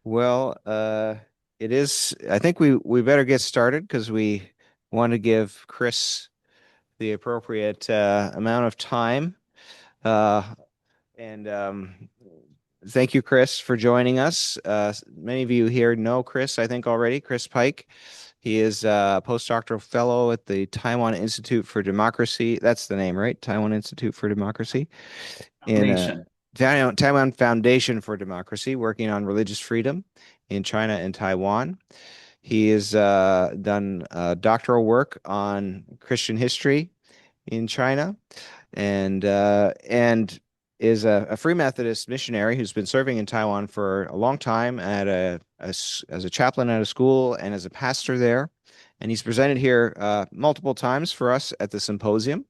Well, it is. I think we better get started because we want to give Chris the appropriate amount of time. Uh, and Thank you, Chris, for joining us. Many of you here know Chris, I think already, Chris Pike. He is a postdoctoral fellow at the Taiwan Institute for Democracy. That's the name, right? Taiwan Institute for Democracy in Foundation. Taiwan Foundation for Democracy, working on religious freedom in China and Taiwan. He has done doctoral work on Christian history in China, and is a Free Methodist missionary who's been serving in Taiwan for a long time at as a chaplain at a school and as a pastor there. And he's presented here multiple times for us at the symposium.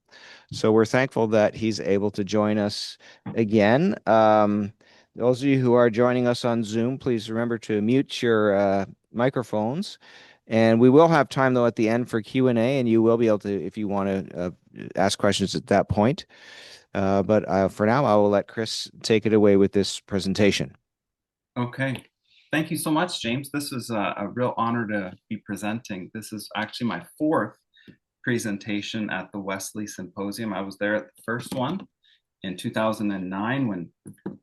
So we're thankful that he's able to join us again. Those of you who are joining us on Zoom, please remember to mute your microphones. And we will have time though at the end for Q&A, and you will be able to, if you want to ask questions at that point. But for now, I will let Chris take it away with this presentation. Okay. Thank you so much, James. This is a real honor to be presenting. This is actually my fourth presentation at the Wesley Symposium. I was there at the first one in 2009 when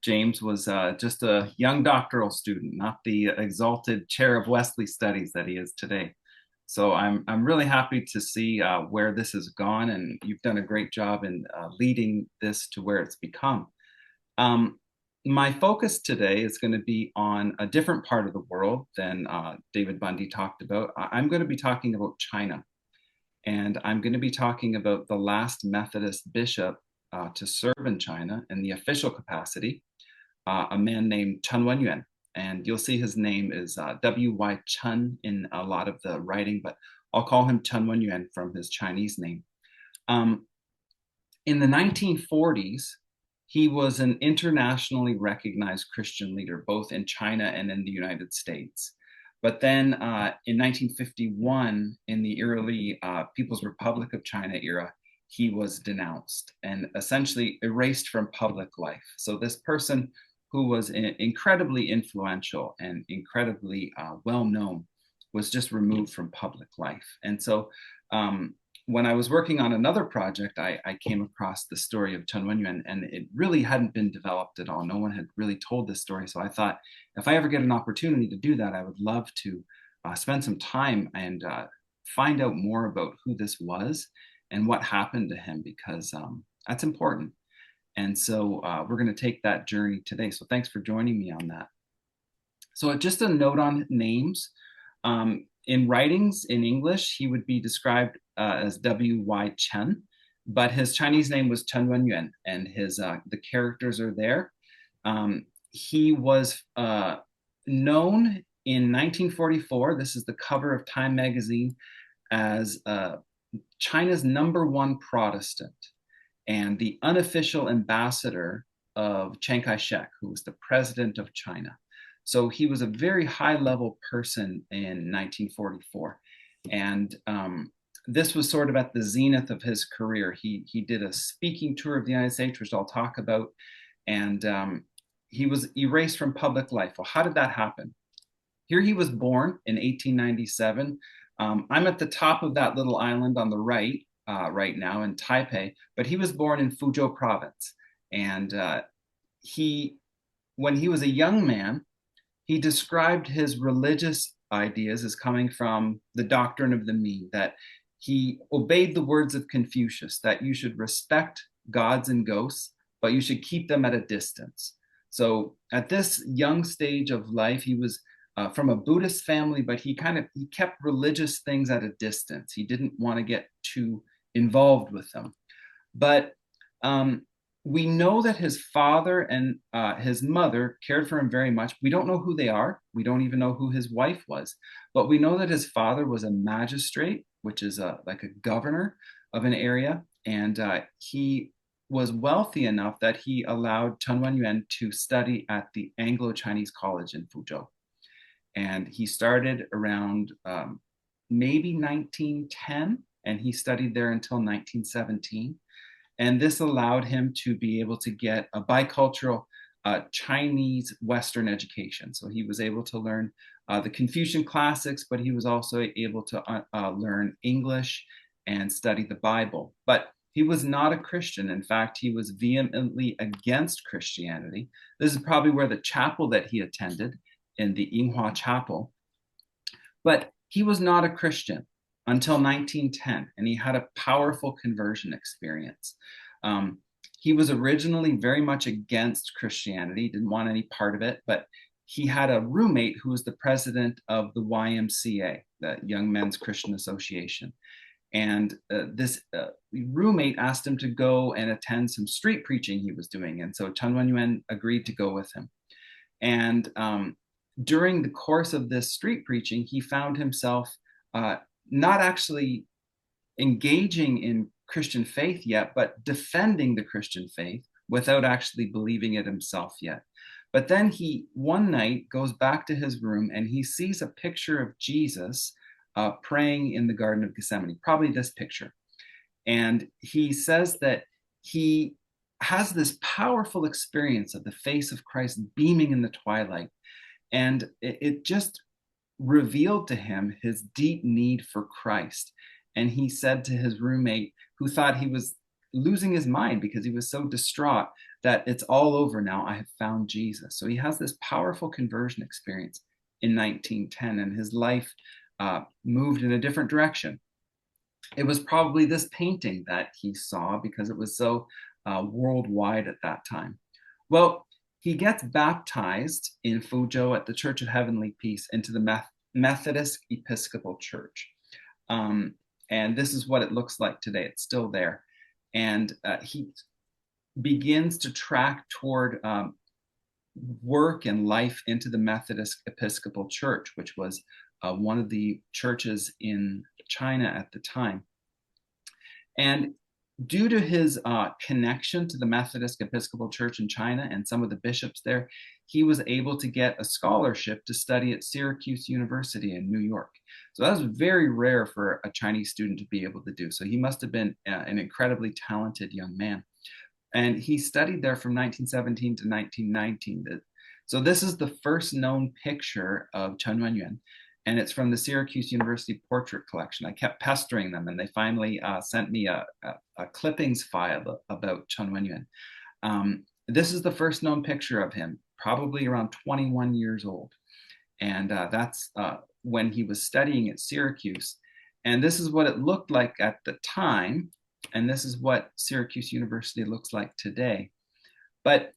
James was just a young doctoral student, not the exalted chair of Wesley studies that he is today. So I'm really happy to see where this has gone, and you've done a great job in leading this to where it's become. Um, my focus today is going to be on a different part of the world than David Bundy talked about. I'm going to be talking about China, and I'm going to be talking about the last Methodist bishop to serve in China in the official capacity, a man named Chen Wenyuan. And you'll see his name is W.Y. Chen in a lot of the writing, but I'll call him Chen Wenyuan from his Chinese name. Um, in the 1940s, he was an internationally recognized Christian leader, both in China and in the United States. But then in 1951, in the early People's Republic of China era, he was denounced and essentially erased from public life. So, this person who was incredibly influential and incredibly well known was just removed from public life. And so, when I was working on another project, I came across the story of Chen Wenyuan, and it really hadn't been developed at all. No one had really told this story. So I thought if I ever get an opportunity to do that, I would love to spend some time and find out more about who this was and what happened to him, because that's important. And so we're going to take that journey today. So thanks for joining me on that. So just a note on names. In writings in English, he would be described as W.Y. Chen, but his Chinese name was Chen Wenyuan, and his the characters are there. He was known in 1944. This is the cover of Time magazine as China's #1 Protestant and the unofficial ambassador of Chiang Kai-shek, who was the president of China. So he was a very high level person in 1944. And this was sort of at the zenith of his career. He did a speaking tour of the United States, which I'll talk about. And he was erased from public life. Well, how did that happen? Here he was born in 1897. I'm at the top of that little island on the right now in Taipei, but he was born in Fuzhou province. And he, when he was a young man, he described his religious ideas as coming from the doctrine of the me, that he obeyed the words of Confucius, that you should respect gods and ghosts, but you should keep them at a distance. So at this young stage of life, he was from a Buddhist family, but he kept religious things at a distance. He didn't want to get too involved with them. But we know that his father and his mother cared for him very much. We don't know who they are. We don't even know who his wife was. But we know that his father was a magistrate, which is like a governor of an area. And he was wealthy enough that he allowed Chen Wenyuan to study at the Anglo-Chinese College in Fuzhou. And he started around maybe 1910, and he studied there until 1917. And this allowed him to be able to get a bicultural Chinese Western education. So he was able to learn the Confucian classics, but he was also able to learn English and study the Bible. But he was not a Christian. In fact, he was vehemently against Christianity. This is probably where the chapel that he attended, in the Yinghua Chapel. But he was not a Christian until 1910, and he had a powerful conversion experience. He was originally very much against Christianity, didn't want any part of it, but he had a roommate who was the president of the YMCA, the Young Men's Christian Association. And this roommate asked him to go and attend some street preaching he was doing. And so Chen Wenyuan agreed to go with him. And during the course of this street preaching, he found himself not actually engaging in Christian faith yet, but defending the Christian faith without actually believing it himself yet. But then he, one night, goes back to his room and he sees a picture of Jesus praying in the Garden of Gethsemane, probably this picture. And he says that he has this powerful experience of the face of Christ beaming in the twilight. And it just revealed to him his deep need for Christ. And he said to his roommate, who thought he was losing his mind because he was so distraught, that it's all over now. I have found Jesus. So he has this powerful conversion experience in 1910, and his life moved in a different direction. It was probably this painting that he saw because it was so worldwide at that time. Well, he gets baptized in Fuzhou at the Church of Heavenly Peace into the Methodist Episcopal Church. And this is what it looks like today. It's still there. And he begins to track toward work and life into the Methodist Episcopal Church, which was one of the churches in China at the time. And due to his connection to the Methodist Episcopal Church in China and some of the bishops there, he was able to get a scholarship to study at Syracuse University in New York. So that was very rare for a Chinese student to be able to do. So he must have been an incredibly talented young man. And he studied there from 1917 to 1919. So this is the first known picture of Chen Wenyuan, and it's from the Syracuse University portrait collection. I kept pestering them, and they finally sent me a clippings file about Chen Wenyuan. This is the first known picture of him, probably around 21 years old. And that's when he was studying at Syracuse. And this is what it looked like at the time. And this is what Syracuse University looks like today. But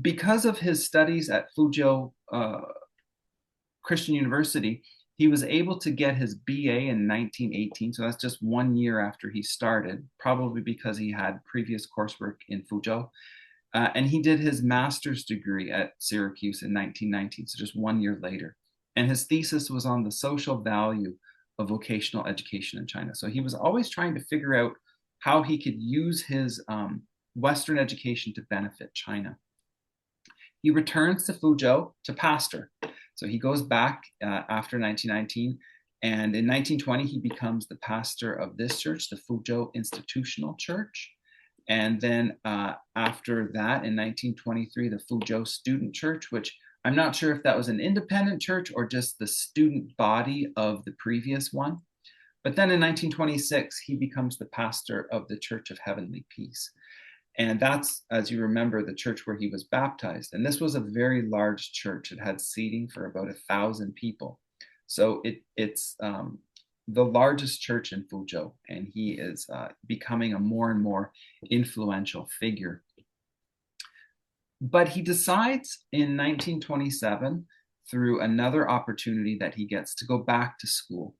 because of his studies at Fuzhou Christian University, he was able to get his BA in 1918. So that's just 1 year after he started, probably because he had previous coursework in Fuzhou. And he did his master's degree at Syracuse in 1919, so just 1 year later. And his thesis was on the social value of vocational education in China. So he was always trying to figure out how he could use his Western education to benefit China. He returns to Fuzhou to pastor. So he goes back after 1919, and in 1920, he becomes the pastor of this church, the Fuzhou Institutional Church. And then after that, in 1923, the Fuzhou Student Church, which I'm not sure if that was an independent church or just the student body of the previous one. But then in 1926, he becomes the pastor of the Church of Heavenly Peace. And that's, as you remember, the church where he was baptized. And this was a very large church. It had seating for about 1,000 people. So it's the largest church in Fuzhou, and he is becoming a more and more influential figure. But he decides in 1927, through another opportunity, that he gets to go back to school,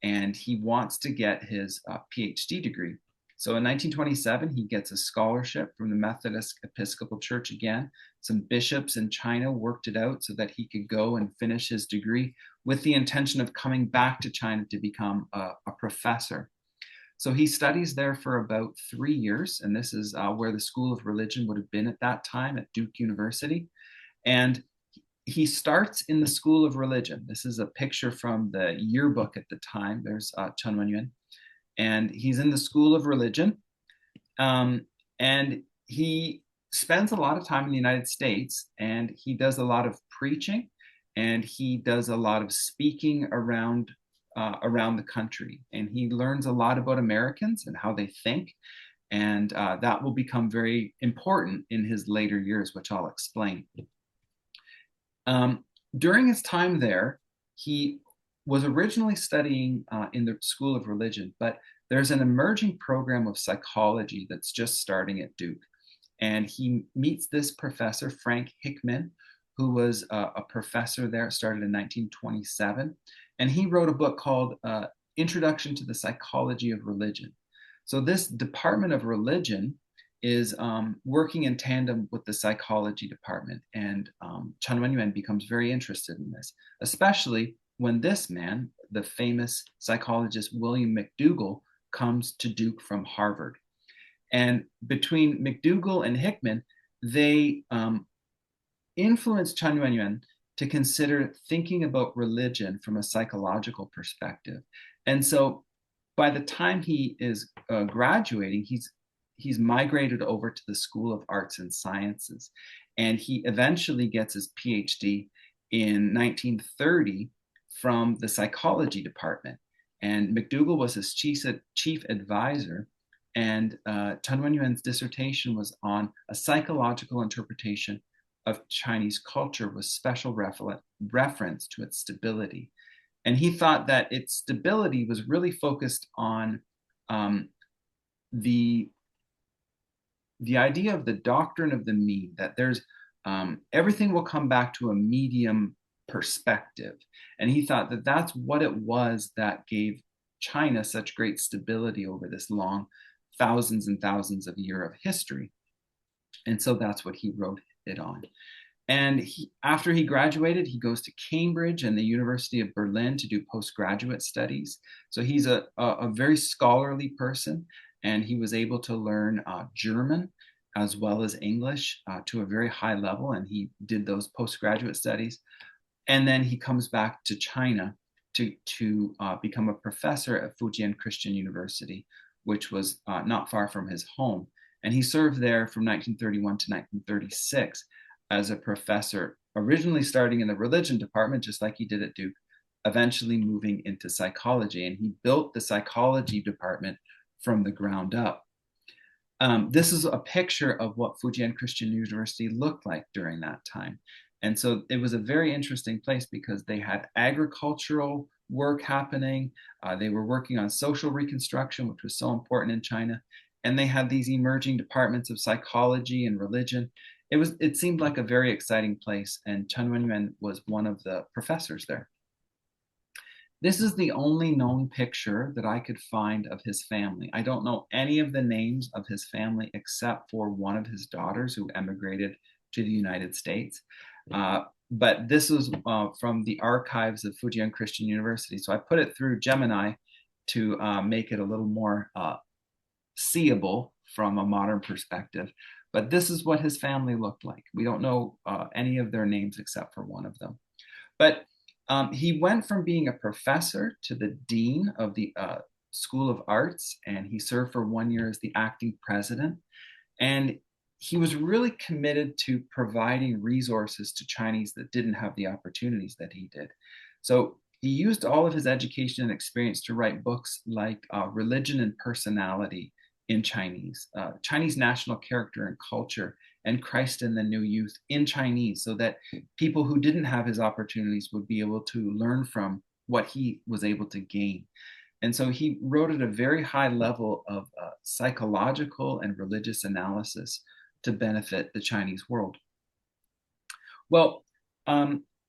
and he wants to get his PhD degree. So in 1927, he gets a scholarship from the Methodist Episcopal Church again. Some bishops in China worked it out so that he could go and finish his degree with the intention of coming back to China to become a professor. So he studies there for about 3 years, and this is where the School of Religion would have been at that time at Duke University. And he starts in the School of Religion. This is a picture from the yearbook at the time. There's Chen Wenyuan. And he's in the School of Religion. And he spends a lot of time in the United States, and he does a lot of preaching, and he does a lot of speaking around the country, and he learns a lot about Americans and how they think, and that will become very important in his later years, which I'll explain. Um, During his time there, he was originally studying in the School of Religion, but there's an emerging program of psychology that's just starting at Duke. And he meets this professor, Frank Hickman, who was a professor there, started in 1927. And he wrote a book called Introduction to the Psychology of Religion. So this department of religion is working in tandem with the psychology department. And Chen Wenyuan becomes very interested in this, especially when this man, the famous psychologist William McDougall, comes to Duke from Harvard. And between McDougall and Hickman, they influenced Chen Wenyuan to consider thinking about religion from a psychological perspective. And so by the time he is graduating, he's migrated over to the School of Arts and Sciences, and he eventually gets his PhD in 1930 from the psychology department. And McDougall was his chief advisor, and Chen Wenyuan's dissertation was on a psychological interpretation of Chinese culture with special reference to its stability. And he thought that its stability was really focused on the idea of the doctrine of the mean, that there's everything will come back to a medium perspective. And he thought that that's what it was that gave China such great stability over this long thousands and thousands of years of history. And so that's what he wrote it on. And after he graduated, he goes to Cambridge and the University of Berlin to do postgraduate studies. So he's a very scholarly person, and he was able to learn German as well as English to a very high level, and he did those postgraduate studies. And then he comes back to China to become a professor at Fujian Christian University, which was not far from his home. And he served there from 1931 to 1936 as a professor, originally starting in the religion department, just like he did at Duke, eventually moving into psychology. And he built the psychology department from the ground up. This is a picture of what Fujian Christian University looked like during that time. And so it was a very interesting place because they had agricultural work happening. They were working on social reconstruction, which was so important in China. And they had these emerging departments of psychology and religion. It seemed like a very exciting place, and Chen Wenyuan was one of the professors there. This is the only known picture that I could find of his family. I don't know any of the names of his family except for one of his daughters who emigrated to the United States. But this is from the archives of Fujian Christian University. So I put it through Gemini to make it a little more seeable from a modern perspective. But this is what his family looked like. We don't know any of their names except for one of them. But he went from being a professor to the dean of the School of Arts, and he served for 1 year as the acting president. And he was really committed to providing resources to Chinese that didn't have the opportunities that he did. So he used all of his education and experience to write books like Religion and Personality in Chinese, Chinese National Character and Culture, and Christ and the New Youth in Chinese, so that people who didn't have his opportunities would be able to learn from what he was able to gain. And so he wrote at a very high level of psychological and religious analysis to benefit the Chinese world. Well,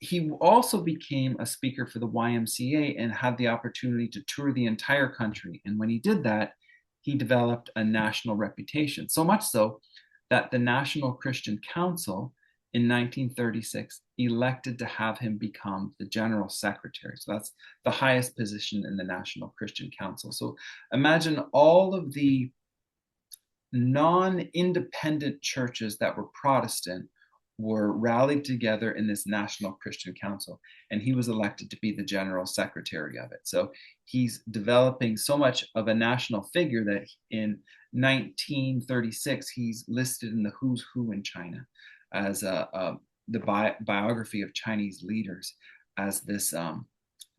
he also became a speaker for the YMCA and had the opportunity to tour the entire country. And when he did that, he developed a national reputation, so much so that the National Christian Council in 1936 elected to have him become the general secretary. So that's the highest position in the National Christian Council. So imagine all of the non-independent churches that were Protestant were rallied together in this National Christian Council, and he was elected to be the general secretary of it. So he's developing so much of a national figure that in 1936 he's listed in the Who's Who in China as the biography of Chinese leaders as this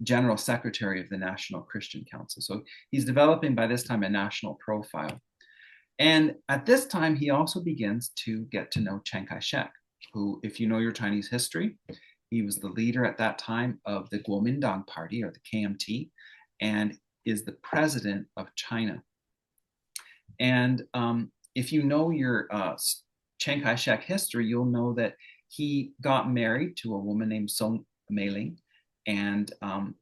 general secretary of the National Christian Council. So he's developing by this time a national profile. And at this time, he also begins to get to know Chiang Kai-shek, who, if you know your Chinese history, he was the leader at that time of the Kuomintang Party, or the KMT, and is the president of China. And if you know your Chiang Kai-shek history, you'll know that he got married to a woman named Song Meiling, and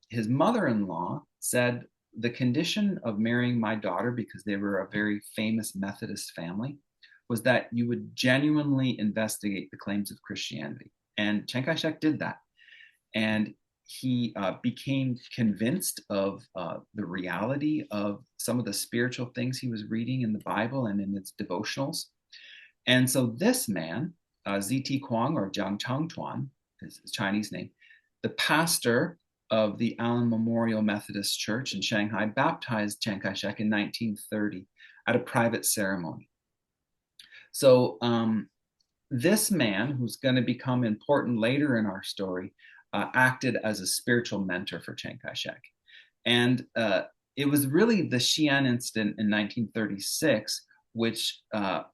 his mother-in-law said, the condition of marrying my daughter, because they were a very famous Methodist family, was that you would genuinely investigate the claims of Christianity. And Chiang Kai-shek did that. And he became convinced of the reality of some of the spiritual things he was reading in the Bible and in its devotionals. And so this man, ZT Kwang, or Jiang Changtuan, is his Chinese name, the pastor of the Allen Memorial Methodist Church in Shanghai, baptized Chiang Kai-shek in 1930 at a private ceremony. So this man, who's going to become important later in our story, acted as a spiritual mentor for Chiang Kai-shek. And it was really the Xi'an incident in 1936,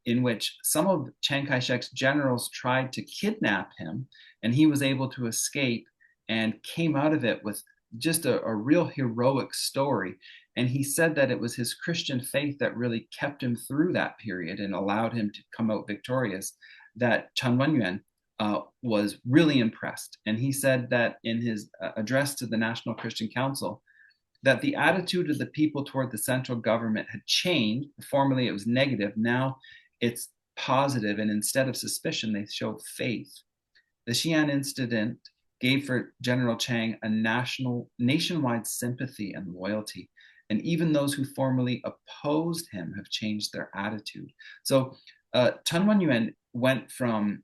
in which some of Chiang Kai-shek's generals tried to kidnap him, and he was able to escape and came out of it with just a real heroic story. And he said that it was his Christian faith that really kept him through that period and allowed him to come out victorious, that Chen Wenyuan was really impressed. And he said that in his address to the National Christian Council, that the attitude of the people toward the central government had changed. Formerly it was negative, now it's positive, and instead of suspicion, they show faith. The Xi'an incident gave for General Chiang a nationwide sympathy and loyalty. And even those who formerly opposed him have changed their attitude. So Chen Wenyuan went from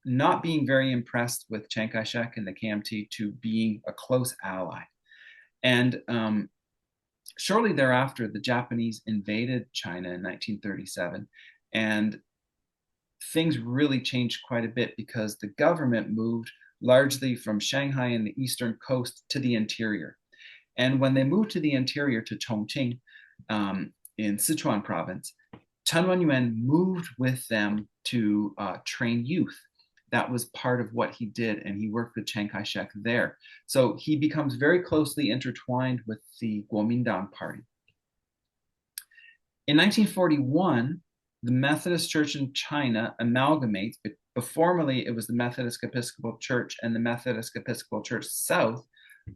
not being very impressed with Chiang Kai-shek and the KMT to being a close ally. And shortly thereafter, the Japanese invaded China in 1937, and things really changed quite a bit because the government moved largely from Shanghai and the eastern coast to the interior. And when they moved to the interior, to Chongqing in Sichuan province, Chen Wenyuan moved with them to train youth. That was part of what he did, and he worked with Chiang Kai-shek there. So he becomes very closely intertwined with the Kuomintang Party. In 1941, the Methodist Church in China amalgamates. Formerly, it was the Methodist Episcopal Church and the Methodist Episcopal Church South,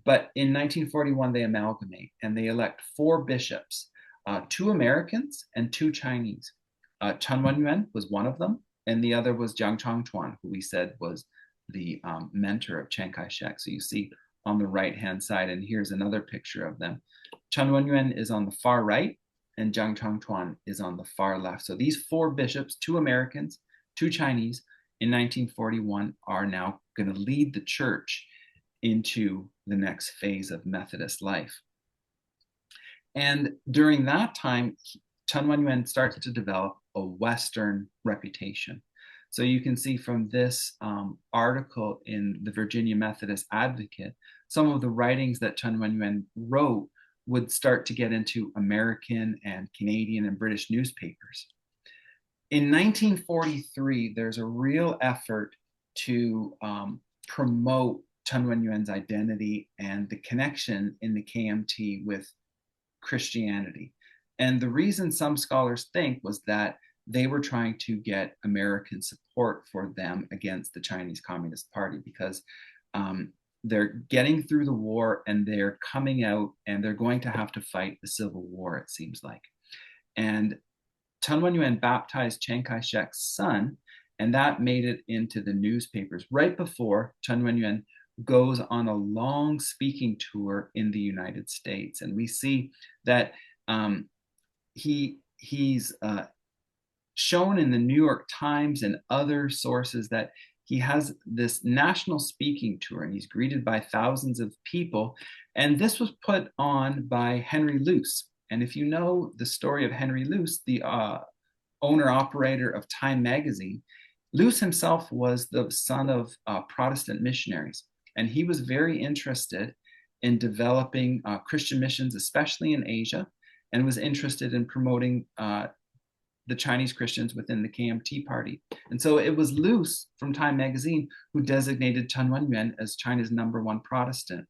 but in 1941, they amalgamate and they elect 4 bishops, 2 Americans and 2 Chinese. Chen Wenyuan was one of them, and the other was Jiang Changtuan, who we said was the mentor of Chiang Kai-shek. So you see on the right-hand side, and here's another picture of them. Chen Wenyuan is on the far right, and Jiang Changtuan is on the far left. So these 4 bishops, 2 Americans, 2 Chinese, in 1941 are now going to lead the church into the next phase of Methodist life. And during that time, Chen Wenyuan starts to develop a Western reputation. So you can see from this article in the Virginia Methodist Advocate, some of the writings that Chen Wenyuan wrote would start to get into American and Canadian and British newspapers. In 1943, there's a real effort to promote Chen Wenyuan's identity and the connection in the KMT with Christianity. And the reason some scholars think was that they were trying to get American support for them against the Chinese Communist Party, because they're getting through the war and they're coming out and they're going to have to fight the Civil War, it seems like. And Chen Wenyuan baptized Chiang Kai-shek's son, and that made it into the newspapers right before Chen Wenyuan goes on a long speaking tour in the United States. And we see that he's shown in the New York Times and other sources that he has this national speaking tour, and he's greeted by thousands of people. And this was put on by Henry Luce. And if you know the story of Henry Luce, the owner operator of Time magazine, Luce himself was the son of Protestant missionaries, and he was very interested in developing Christian missions, especially in Asia, and was interested in promoting the Chinese Christians within the KMT party. And so it was Luce from Time magazine who designated Chen Wenyuan as China's #1 Protestant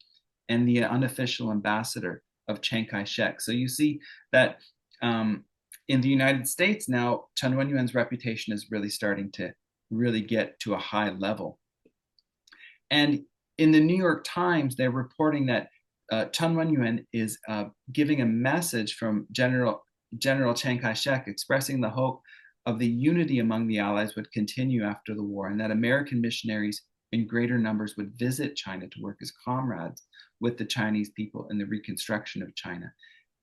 and the unofficial ambassador of Chiang Kai-shek. So you see that in the United States now, Chen Wenyuan's reputation is really starting to really get to a high level. And in the New York Times, they're reporting that Chen Wenyuan is giving a message from General Chiang Kai-shek expressing the hope of the unity among the Allies would continue after the war, and that American missionaries in greater numbers would visit China to work as comrades with the Chinese people in the reconstruction of China.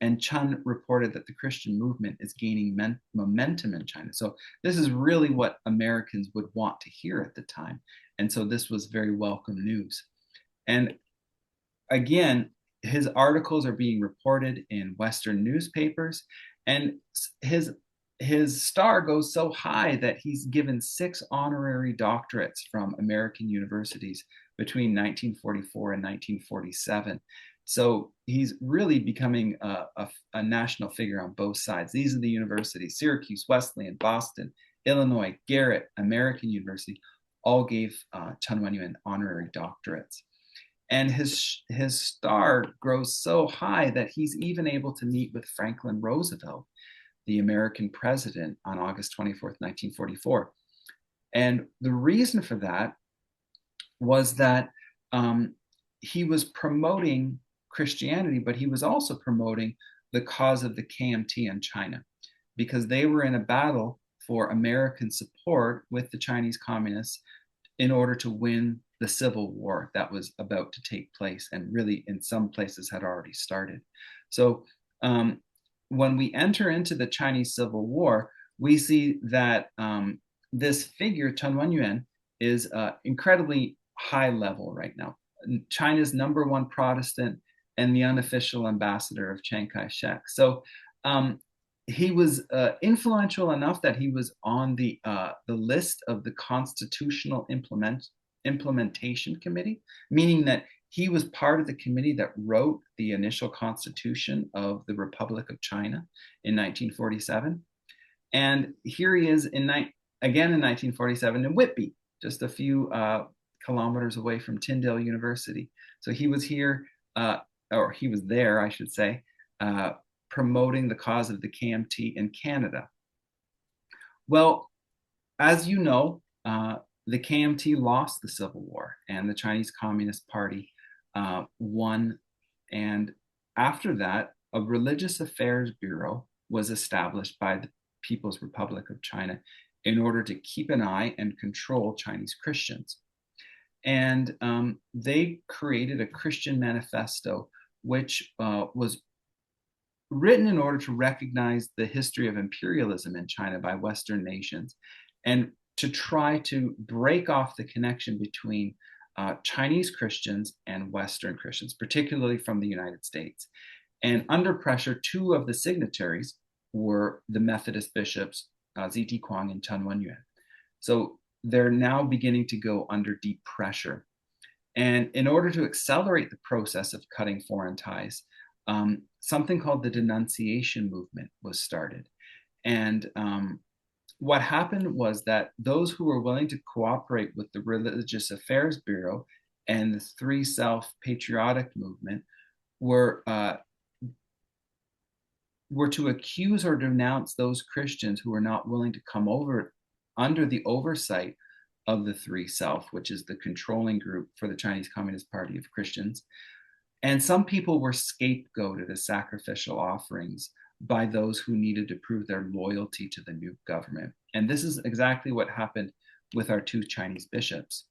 And Chen reported that the Christian movement is gaining momentum in China. So this is really what Americans would want to hear at the time. And so this was very welcome news. And again, his articles are being reported in Western newspapers, and his star goes so high that he's given 6 honorary doctorates from American universities between 1944 and 1947. So he's really becoming a national figure on both sides. These are the universities: Syracuse, Wesley, Boston, Illinois, Garrett, American University, all gave Chen Wenyuan honorary doctorates. And his star grows so high that he's even able to meet with Franklin Roosevelt, the American president, on August 24th, 1944. And the reason for that was that he was promoting Christianity, but he was also promoting the cause of the KMT in China, because they were in a battle for American support with the Chinese communists in order to win the civil war that was about to take place, and really in some places had already started. So when we enter into the Chinese Civil War, we see that this figure, Chen Wenyuan, is incredibly high level right now. China's #1 Protestant and the unofficial ambassador of Chiang Kai-shek. So he was influential enough that he was on the list of the Constitutional Implementation Committee, meaning that he was part of the committee that wrote the initial constitution of the Republic of China in 1947. And here he is again in 1947 in Whitby, just a few kilometers away from Tyndale University. So he was here, or he was there, I should say, promoting the cause of the KMT in Canada. Well, as you know, the KMT lost the Civil War, and the Chinese Communist Party won. And after that, a Religious Affairs Bureau was established by the People's Republic of China in order to keep an eye and control Chinese Christians. And they created a Christian manifesto, which was written in order to recognize the history of imperialism in China by Western nations, and to try to break off the connection between Chinese Christians and Western Christians, particularly from the United States. And under pressure, 2 of the signatories were the Methodist bishops, Ziti Kwang and Chen Wenyuan. So they're now beginning to go under deep pressure. And in order to accelerate the process of cutting foreign ties, something called the denunciation movement was started. And what happened was that those who were willing to cooperate with the Religious Affairs Bureau and the Three Self Patriotic movement were to accuse or denounce those Christians who were not willing to come over under the oversight of the Three Self, which is the controlling group for the Chinese Communist Party of Christians. And some people were scapegoated as sacrificial offerings by those who needed to prove their loyalty to the new government. And this is exactly what happened with our 2 Chinese bishops.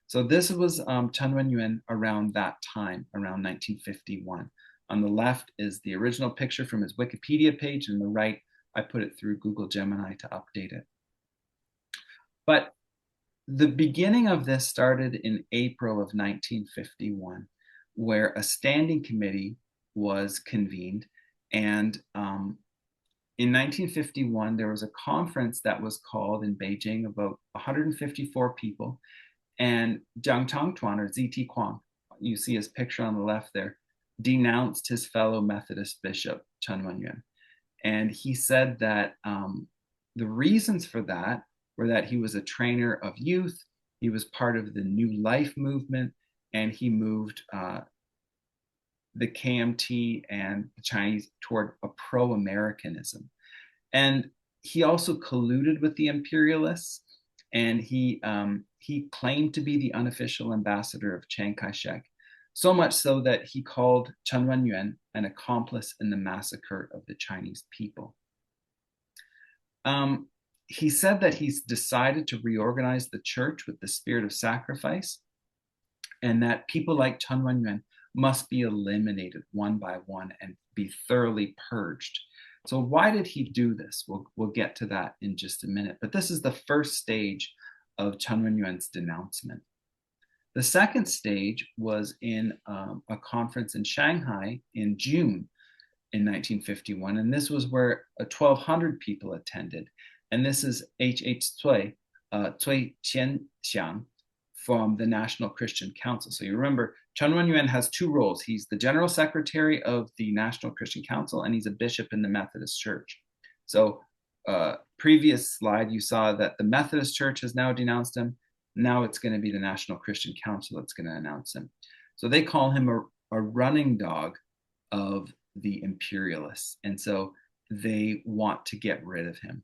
So this was Chen Wenyuan around that time, around 1951. On the left is the original picture from his Wikipedia page, and on the right, I put it through Google Gemini to update it. But The beginning of this started in April of 1951, where a standing committee was convened. And in 1951, there was a conference that was called in Beijing, about 154 people. And Jiang Changtuan, or ZT Kuang, you see his picture on the left there, denounced his fellow Methodist bishop, Chen Wenyuan. And he said that the reasons for that were that he was a trainer of youth, he was part of the New Life movement, and he moved the KMT and the Chinese toward a pro-Americanism. And he also colluded with the imperialists, and he claimed to be the unofficial ambassador of Chiang Kai-shek, so much so that he called Chen Wenyuan an accomplice in the massacre of the Chinese people. He said that he's decided to reorganize the church with the spirit of sacrifice, and that people like Chen Wenyuan must be eliminated one by one and be thoroughly purged. So why did he do this? We'll get to that in just a minute. But this is the first stage of Chen Wenyuan's denouncement. The second stage was in a conference in Shanghai in June in 1951, and this was where 1,200 people attended. And this is H.H. Cui Qianxiang from the National Christian Council. So you remember, Chen Wenyuan has two roles. He's the general secretary of the National Christian Council, and he's a bishop in the Methodist Church. So previous slide, you saw that the Methodist Church has now denounced him. Now it's going to be the National Christian Council that's going to announce him. So they call him a running dog of the imperialists. And so they want to get rid of him.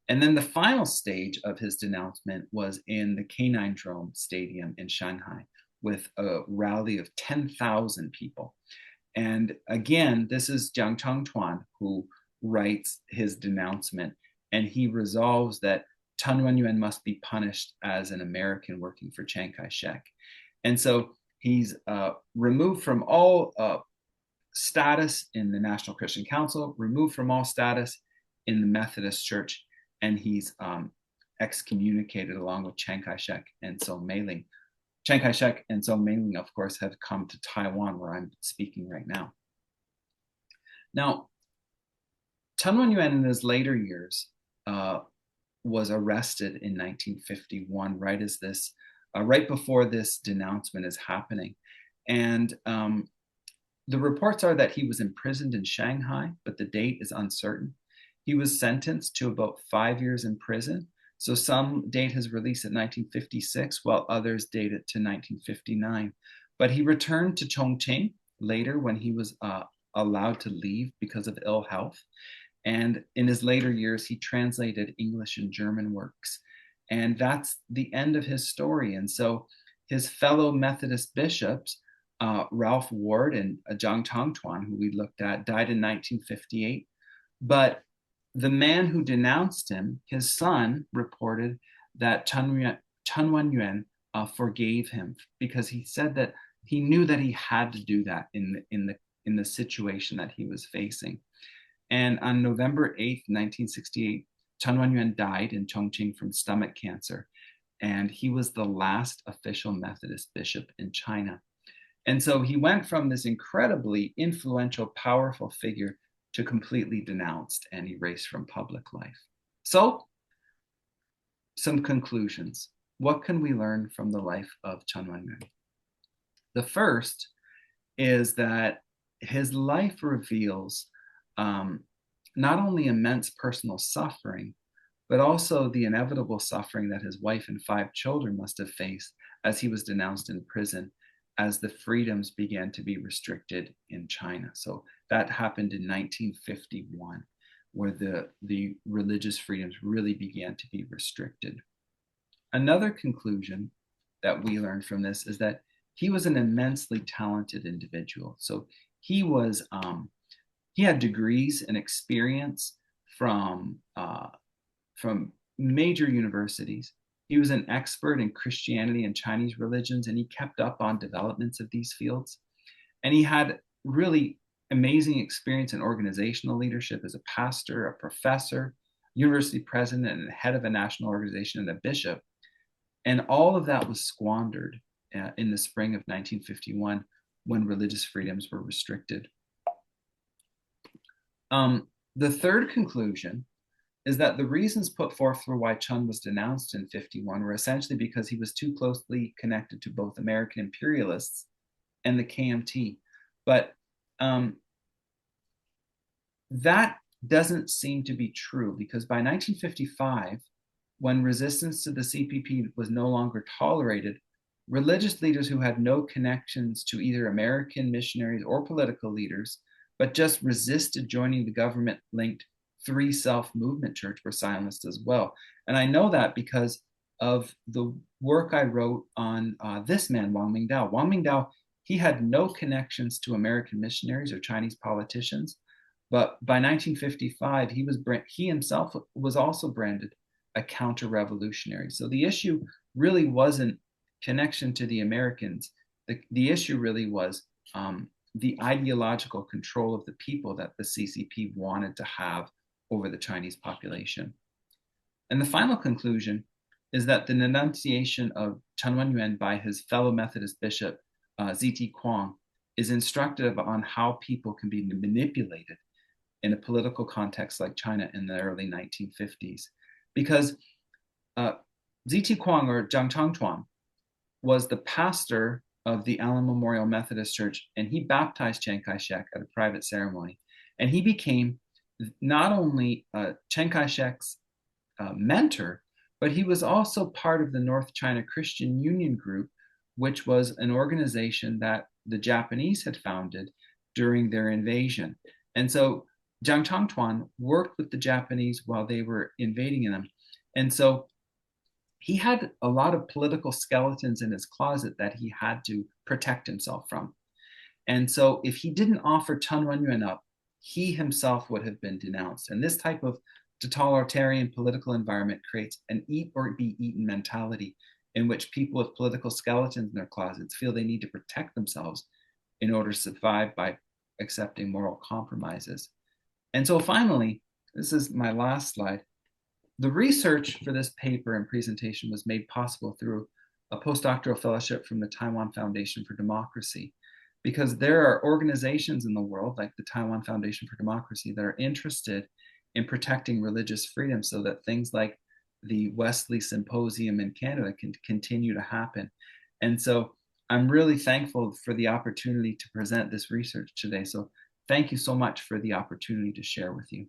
And then the final stage of his denouncement was in the Canine-Drome Stadium in Shanghai with a rally of 10,000 people. And again, this is Jiang Changtuan who writes his denouncement, and he resolves that Chen Wenyuan must be punished as an American working for Chiang Kai-shek. And so he's removed from all status in the National Christian Council, removed from all status in the Methodist Church, and he's excommunicated along with Chiang Kai-shek and Zhou Meiling. Chiang Kai-shek and Zhou Meiling, of course, have come to Taiwan, where I'm speaking right now. Now, Chen Wenyuan in his later years was arrested in 1951, right before this denouncement is happening. And the reports are that he was imprisoned in Shanghai, but the date is uncertain. He was sentenced to about 5 years in prison. So some date his release at 1956, while others date it to 1959. But he returned to Chongqing later when he was allowed to leave because of ill health. And in his later years, he translated English and German works. And that's the end of his story. And so his fellow Methodist bishops, Ralph Ward and Jiang Changtuan, who we looked at, died in 1958. But the man who denounced him, his son, reported that Chen Wenyuan forgave him because he said that he knew that he had to do that in the situation that he was facing. And on November 8th, 1968, Chen Wenyuan died in Chongqing from stomach cancer. And he was the last official Methodist bishop in China. And so he went from this incredibly influential, powerful figure to completely denounced and erased from public life. So, some conclusions. What can we learn from the life of Chen Wenyuan? The first is that his life reveals not only immense personal suffering, but also the inevitable suffering that his wife and 5 children must have faced as he was denounced in prison, as the freedoms began to be restricted in China. So that happened in 1951, where the religious freedoms really began to be restricted. Another conclusion that we learned from this is that he was an immensely talented individual. So he had degrees and experience from major universities. He was an expert in Christianity and Chinese religions, and he kept up on developments of these fields. And he had really amazing experience in organizational leadership as a pastor, a professor, university president, and head of a national organization, and a bishop. And all of that was squandered in the spring of 1951 when religious freedoms were restricted. The third conclusion is that the reasons put forth for why Chun was denounced in 51 were essentially because he was too closely connected to both American imperialists and the KMT. But that doesn't seem to be true, because by 1955, when resistance to the CPP was no longer tolerated, religious leaders who had no connections to either American missionaries or political leaders, but just resisted joining the government-linked Three Self Movement Church, were silenced as well. And I know that because of the work I wrote on this man, Wang Mingdao. Wang Mingdao, he had no connections to American missionaries or Chinese politicians, but by 1955, he himself was also branded a counter-revolutionary. So the issue really wasn't connection to the Americans. The issue really was the ideological control of the people that the CCP wanted to have over the Chinese population. And the final conclusion is that the denunciation of Chen Wenyuan by his fellow Methodist bishop, Z.T. Kwong, is instructive on how people can be manipulated in a political context like China in the early 1950s. Because Z.T. Kwong, or Zhang Changchuan, was the pastor of the Allen Memorial Methodist Church, and he baptized Chiang Kai-shek at a private ceremony. And he became not only Chiang Kai-shek's mentor, but he was also part of the North China Christian Union Group, which was an organization that the Japanese had founded during their invasion. And so Zhang Changchuan worked with the Japanese while they were invading them. And so he had a lot of political skeletons in his closet that he had to protect himself from. And so if he didn't offer Chen Wenyuan up, he himself would have been denounced. And this type of totalitarian political environment creates an eat or be eaten mentality, in which people with political skeletons in their closets feel they need to protect themselves in order to survive by accepting moral compromises. And so finally, this is my last slide. The research for this paper and presentation was made possible through a postdoctoral fellowship from the Taiwan Foundation for Democracy, because there are organizations in the world like the Taiwan Foundation for Democracy that are interested in protecting religious freedom so that things like the Wesley Symposium in Canada can continue to happen. And so I'm really thankful for the opportunity to present this research today. So thank you so much for the opportunity to share with you.